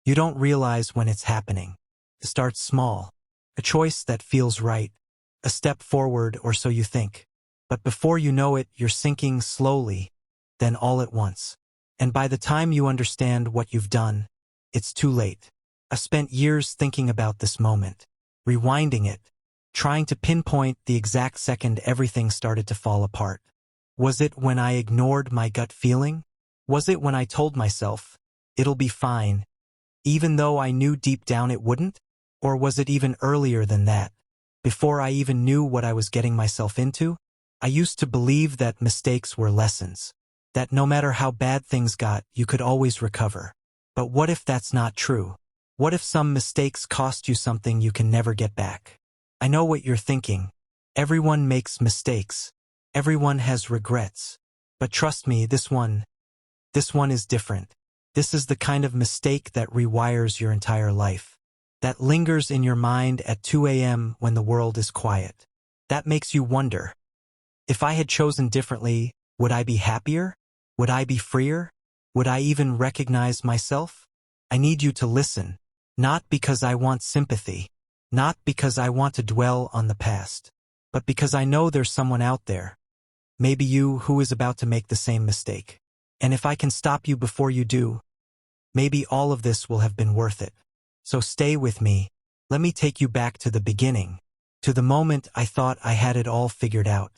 You don't realize when it's happening. It starts small. A choice that feels right. A step forward, or so you think. But before you know it, you're sinking slowly, then all at once. And by the time you understand what you've done, it's too late. I've spent years thinking about this moment, rewinding it, trying to pinpoint the exact second everything started to fall apart. Was it when I ignored my gut feeling? Was it when I told myself, it'll be fine, even though I knew deep down it wouldn't? Or was it even earlier than that, before I even knew what I was getting myself into? I used to believe that mistakes were lessons, that no matter how bad things got, you could always recover. But what if that's not true? What if some mistakes cost you something you can never get back? I know what you're thinking. Everyone makes mistakes. Everyone has regrets. But trust me, this one is different. This is the kind of mistake that rewires your entire life. That lingers in your mind at 2 a.m. when the world is quiet. That makes you wonder, if I had chosen differently, would I be happier? Would I be freer? Would I even recognize myself? I need you to listen, not because I want sympathy, not because I want to dwell on the past, but because I know there's someone out there, maybe you, who is about to make the same mistake. And if I can stop you before you do, maybe all of this will have been worth it. So stay with me. Let me take you back to the beginning, to the moment I thought I had it all figured out,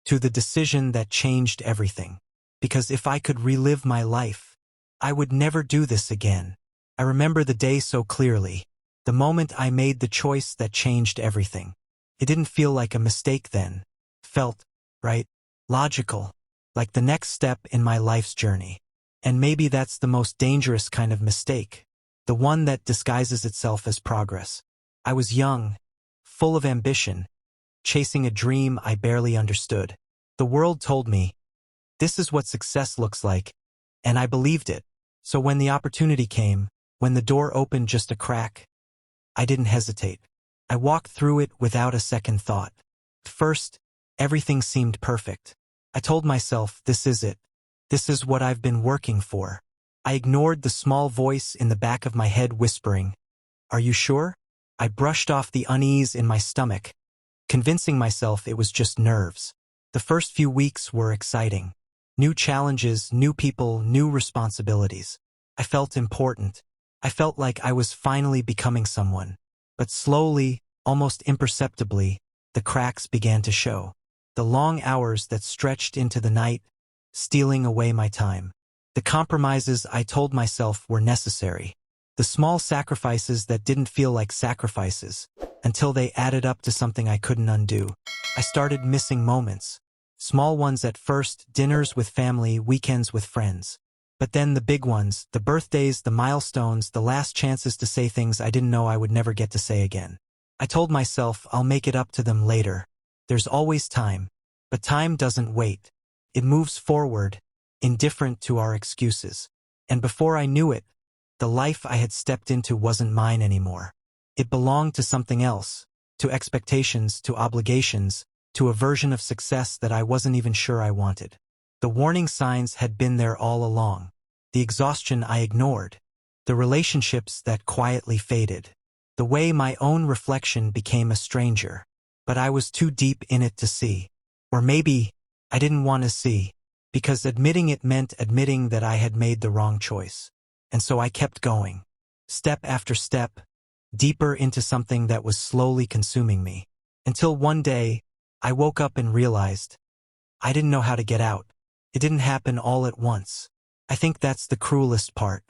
to the decision that changed everything. Because if I could relive my life, I would never do this again. I remember the day so clearly, the moment I made the choice that changed everything. It didn't feel like a mistake then. It felt right, logical, like the next step in my life's journey. And maybe that's the most dangerous kind of mistake, the one that disguises itself as progress. I was young, full of ambition, chasing a dream I barely understood. The world told me, this is what success looks like, and I believed it. So when the opportunity came, when the door opened just a crack, I didn't hesitate. I walked through it without a second thought. At first, everything seemed perfect. I told myself, this is it. This is what I've been working for. I ignored the small voice in the back of my head whispering, are you sure? I brushed off the unease in my stomach, convincing myself it was just nerves. The first few weeks were exciting. New challenges, new people, new responsibilities. I felt important. I felt like I was finally becoming someone. But slowly, almost imperceptibly, the cracks began to show. The long hours that stretched into the night, stealing away my time. The compromises I told myself were necessary. The small sacrifices that didn't feel like sacrifices, until they added up to something I couldn't undo. I started missing moments. Small ones at first, dinners with family, weekends with friends. But then the big ones, the birthdays, the milestones, the last chances to say things I didn't know I would never get to say again. I told myself I'll make it up to them later. There's always time. But time doesn't wait. It moves forward, indifferent to our excuses. And before I knew it, the life I had stepped into wasn't mine anymore. It belonged to something else, to expectations, to obligations, to a version of success that I wasn't even sure I wanted. The warning signs had been there all along. The exhaustion I ignored. The relationships that quietly faded. The way my own reflection became a stranger. But I was too deep in it to see. Or maybe I didn't want to see, because admitting it meant admitting that I had made the wrong choice. And so I kept going, step after step, deeper into something that was slowly consuming me. Until one day, I woke up and realized I didn't know how to get out. It didn't happen all at once. I think that's the cruelest part.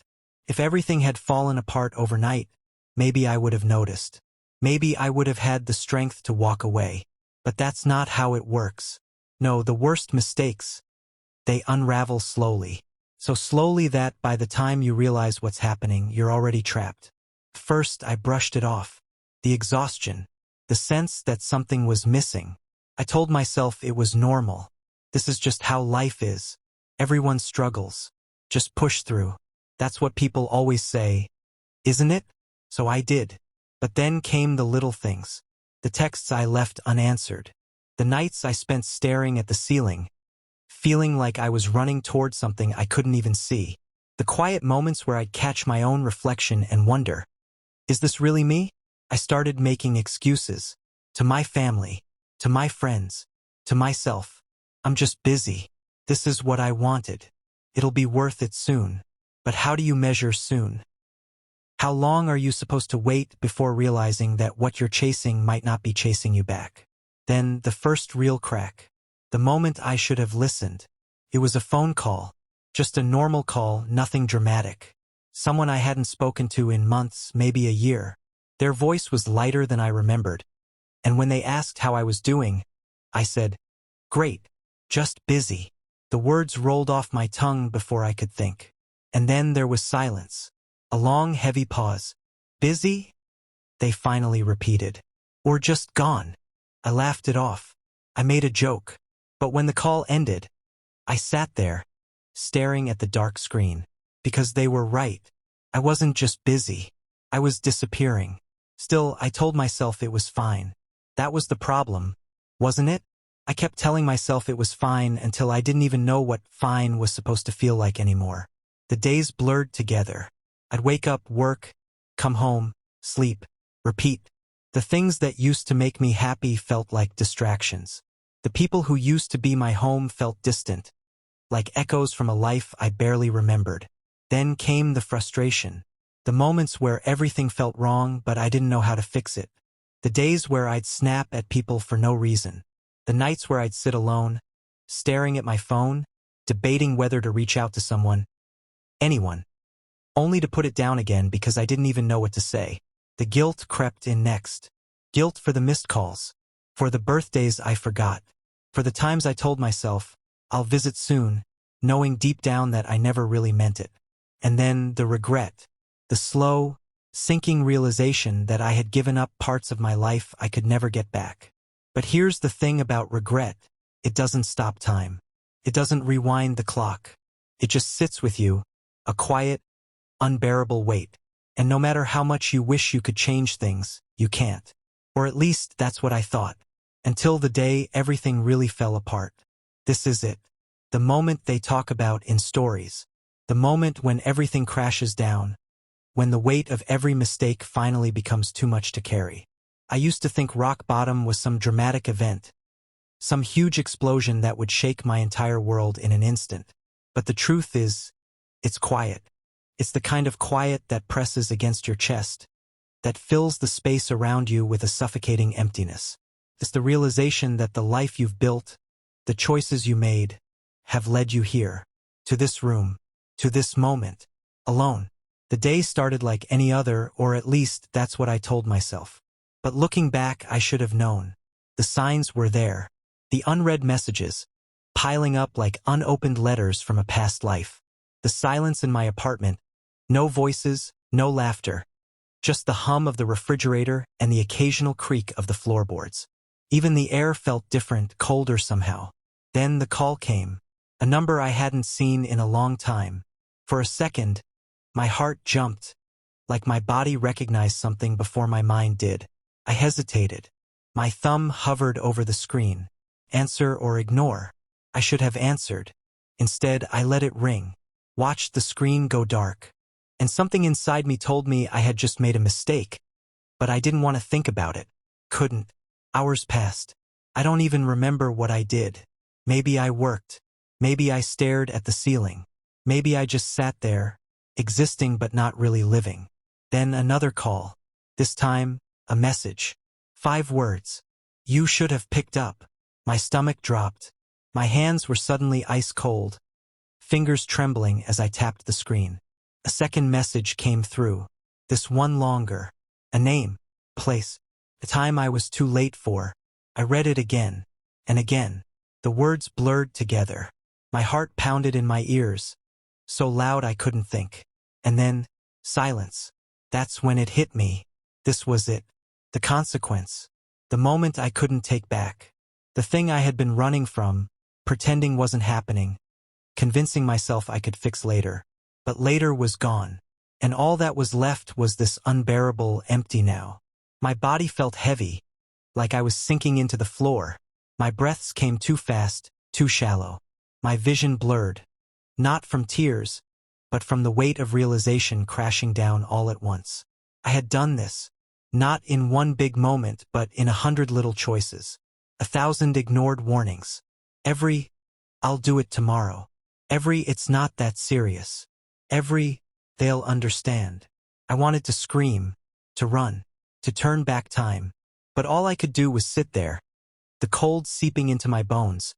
If everything had fallen apart overnight, maybe I would have noticed. Maybe I would have had the strength to walk away. But that's not how it works. No, the worst mistakes, they unravel slowly. So slowly that by the time you realize what's happening, you're already trapped. First, I brushed it off. The exhaustion. The sense that something was missing. I told myself it was normal. This is just how life is. Everyone struggles. Just push through. That's what people always say, isn't it? So I did. But then came the little things. The texts I left unanswered. The nights I spent staring at the ceiling, feeling like I was running toward something I couldn't even see. The quiet moments where I'd catch my own reflection and wonder, is this really me? I started making excuses. To my family, to my friends, to myself. I'm just busy. This is what I wanted. It'll be worth it soon. But how do you measure soon? How long are you supposed to wait before realizing that what you're chasing might not be chasing you back? Then the first real crack. The moment I should have listened. It was a phone call. Just a normal call, nothing dramatic. Someone I hadn't spoken to in months, maybe a year. Their voice was lighter than I remembered. And when they asked how I was doing, I said, "Great, just busy." The words rolled off my tongue before I could think. And then there was silence. A long, heavy pause. "Busy?" They finally repeated. "Or just gone." I laughed it off. I made a joke. But when the call ended, I sat there, staring at the dark screen. Because they were right. I wasn't just busy. I was disappearing. Still, I told myself it was fine. That was the problem, wasn't it? I kept telling myself it was fine until I didn't even know what fine was supposed to feel like anymore. The days blurred together. I'd wake up, work, come home, sleep, repeat. The things that used to make me happy felt like distractions. The people who used to be my home felt distant, like echoes from a life I barely remembered. Then came the frustration. The moments where everything felt wrong but I didn't know how to fix it. The days where I'd snap at people for no reason. The nights where I'd sit alone, staring at my phone, debating whether to reach out to someone, anyone, only to put it down again because I didn't even know what to say. The guilt crept in next. Guilt for the missed calls, for the birthdays I forgot, for the times I told myself, I'll visit soon, knowing deep down that I never really meant it. And then the regret, the slow, sinking realization that I had given up parts of my life I could never get back. But here's the thing about regret. It doesn't stop time. It doesn't rewind the clock. It just sits with you, a quiet, unbearable weight. And no matter how much you wish you could change things, you can't. Or at least that's what I thought. Until the day everything really fell apart. This is it. The moment they talk about in stories. The moment when everything crashes down. When the weight of every mistake finally becomes too much to carry. I used to think rock bottom was some dramatic event. Some huge explosion that would shake my entire world in an instant. But the truth is, it's quiet. It's the kind of quiet that presses against your chest, that fills the space around you with a suffocating emptiness. It's the realization that the life you've built, the choices you made, have led you here, to this room, to this moment, alone. The day started like any other, or at least that's what I told myself. But looking back, I should have known. The signs were there. The unread messages, piling up like unopened letters from a past life. The silence in my apartment. No voices, no laughter. Just the hum of the refrigerator and the occasional creak of the floorboards. Even the air felt different, colder somehow. Then the call came. A number I hadn't seen in a long time. For a second, my heart jumped. Like my body recognized something before my mind did. I hesitated. My thumb hovered over the screen. Answer or ignore? I should have answered. Instead, I let it ring. Watched the screen go dark. And something inside me told me I had just made a mistake. But I didn't want to think about it. Couldn't. Hours passed. I don't even remember what I did. Maybe I worked. Maybe I stared at the ceiling. Maybe I just sat there, existing but not really living. Then another call. This time, a message. 5 words. You should have picked up. My stomach dropped. My hands were suddenly ice cold. Fingers trembling as I tapped the screen. A second message came through. This one longer. A name. Place. A time I was too late for. I read it again. And again. The words blurred together. My heart pounded in my ears. So loud I couldn't think. And then, silence. That's when it hit me. This was it. The consequence. The moment I couldn't take back. The thing I had been running from, pretending wasn't happening, convincing myself I could fix later. But later was gone. And all that was left was this unbearable empty now. My body felt heavy, like I was sinking into the floor. My breaths came too fast, too shallow. My vision blurred. Not from tears, but from the weight of realization crashing down all at once. I had done this, not in one big moment, but in 100 little choices. 1,000 ignored warnings. Every, "I'll do it tomorrow." Every, "It's not that serious." Every, "They'll understand." I wanted to scream, to run, to turn back time, but all I could do was sit there, the cold seeping into my bones,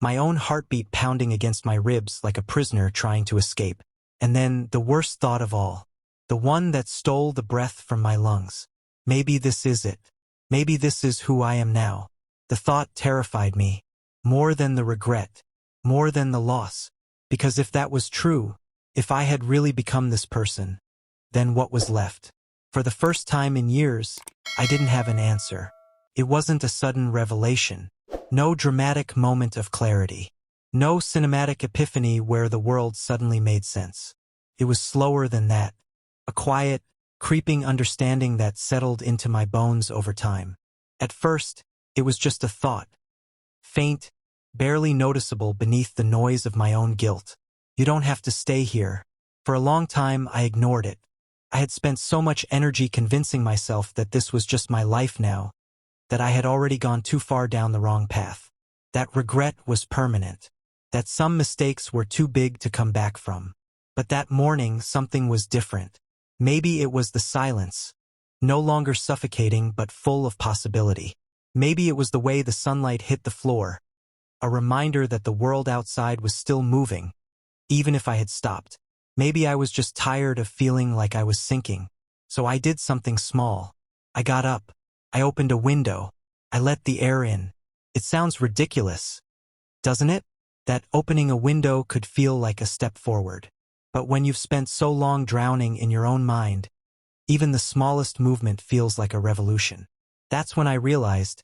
my own heartbeat pounding against my ribs like a prisoner trying to escape. And then the worst thought of all, the one that stole the breath from my lungs. Maybe this is it. Maybe this is who I am now. The thought terrified me, more than the regret, more than the loss, because if that was true, if I had really become this person, then what was left? For the first time in years, I didn't have an answer. It wasn't a sudden revelation, no dramatic moment of clarity, no cinematic epiphany where the world suddenly made sense. It was slower than that, a quiet, creeping understanding that settled into my bones over time. At first, it was just a thought, faint, barely noticeable beneath the noise of my own guilt. You don't have to stay here. For a long time, I ignored it. I had spent so much energy convincing myself that this was just my life now, that I had already gone too far down the wrong path. That regret was permanent, that some mistakes were too big to come back from. But that morning, something was different. Maybe it was the silence, no longer suffocating but full of possibility. Maybe it was the way the sunlight hit the floor, a reminder that the world outside was still moving, even if I had stopped. Maybe I was just tired of feeling like I was sinking. So I did something small. I got up. I opened a window. I let the air in. It sounds ridiculous, doesn't it? That opening a window could feel like a step forward. But when you've spent so long drowning in your own mind, even the smallest movement feels like a revolution. That's when I realized,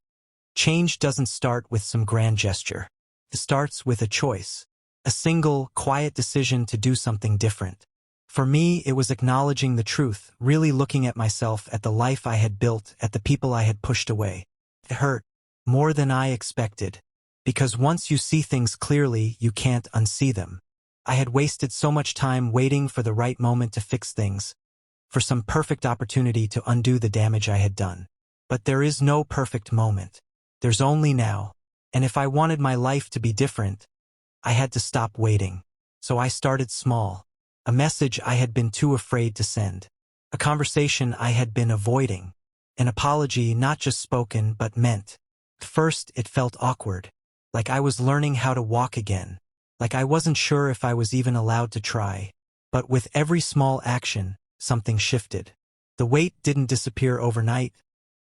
change doesn't start with some grand gesture. It starts with a choice. A single, quiet decision to do something different. For me, it was acknowledging the truth, really looking at myself, at the life I had built, at the people I had pushed away. It hurt, more than I expected, because once you see things clearly, you can't unsee them. I had wasted so much time waiting for the right moment to fix things, for some perfect opportunity to undo the damage I had done. But there is no perfect moment. There's only now. And if I wanted my life to be different, I had to stop waiting. So I started small. A message I had been too afraid to send. A conversation I had been avoiding. An apology not just spoken but meant. At first, it felt awkward. Like I was learning how to walk again. Like I wasn't sure if I was even allowed to try. But with every small action, something shifted. The weight didn't disappear overnight,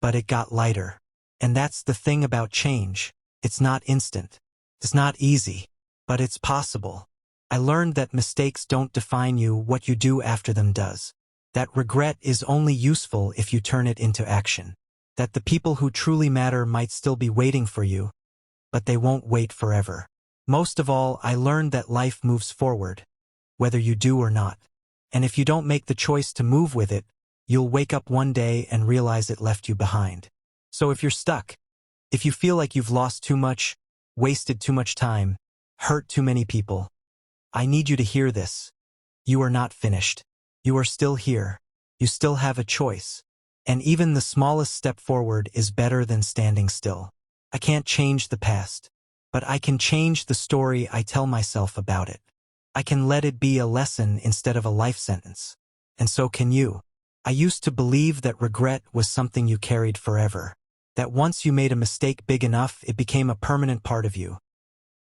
but it got lighter. And that's the thing about change. It's not instant. It's not easy. But it's possible. I learned that mistakes don't define you, what you do after them does. That regret is only useful if you turn it into action. That the people who truly matter might still be waiting for you, but they won't wait forever. Most of all, I learned that life moves forward, whether you do or not. And if you don't make the choice to move with it, you'll wake up one day and realize it left you behind. So if you're stuck, if you feel like you've lost too much, wasted too much time, hurt too many people, I need you to hear this. You are not finished. You are still here. You still have a choice. And even the smallest step forward is better than standing still. I can't change the past, but I can change the story I tell myself about it. I can let it be a lesson instead of a life sentence. And so can you. I used to believe that regret was something you carried forever. That once you made a mistake big enough, it became a permanent part of you,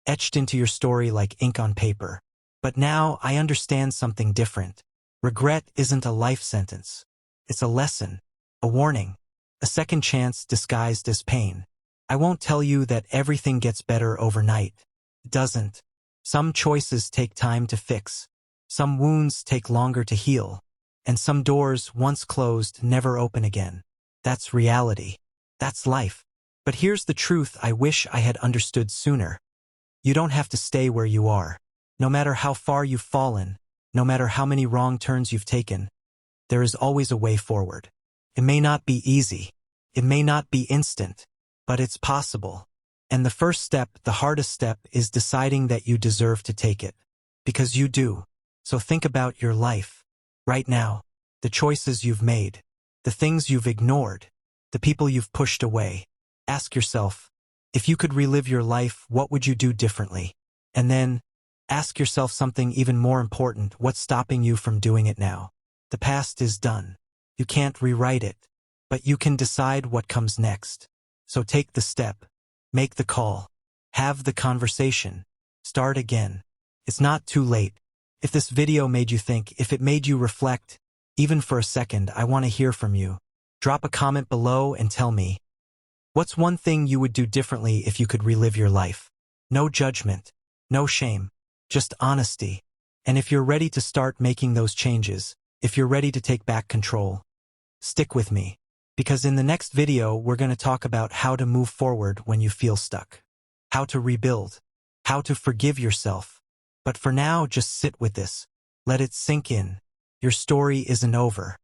etched into your story like ink on paper. But now I understand something different. Regret isn't a life sentence. It's a lesson, a warning, a second chance disguised as pain. I won't tell you that everything gets better overnight. It doesn't. Some choices take time to fix. Some wounds take longer to heal. And some doors, once closed, never open again. That's reality. That's life. But here's the truth I wish I had understood sooner. You don't have to stay where you are. No matter how far you've fallen, no matter how many wrong turns you've taken, there is always a way forward. It may not be easy. It may not be instant, but it's possible. And the first step, the hardest step, is deciding that you deserve to take it. Because you do. So think about your life. Right now, the choices you've made, the things you've ignored, the people you've pushed away. Ask yourself, if you could relive your life, what would you do differently? And then, ask yourself something even more important. What's stopping you from doing it now? The past is done. You can't rewrite it, but you can decide what comes next. So take the step, make the call, have the conversation, start again. It's not too late. If this video made you think, if it made you reflect, even for a second, I want to hear from you. Drop a comment below and tell me, what's one thing you would do differently if you could relive your life? No judgment, no shame, just honesty. And if you're ready to start making those changes, if you're ready to take back control, stick with me. Because in the next video, we're going to talk about how to move forward when you feel stuck, how to rebuild, how to forgive yourself. But for now, just sit with this. Let it sink in. Your story isn't over.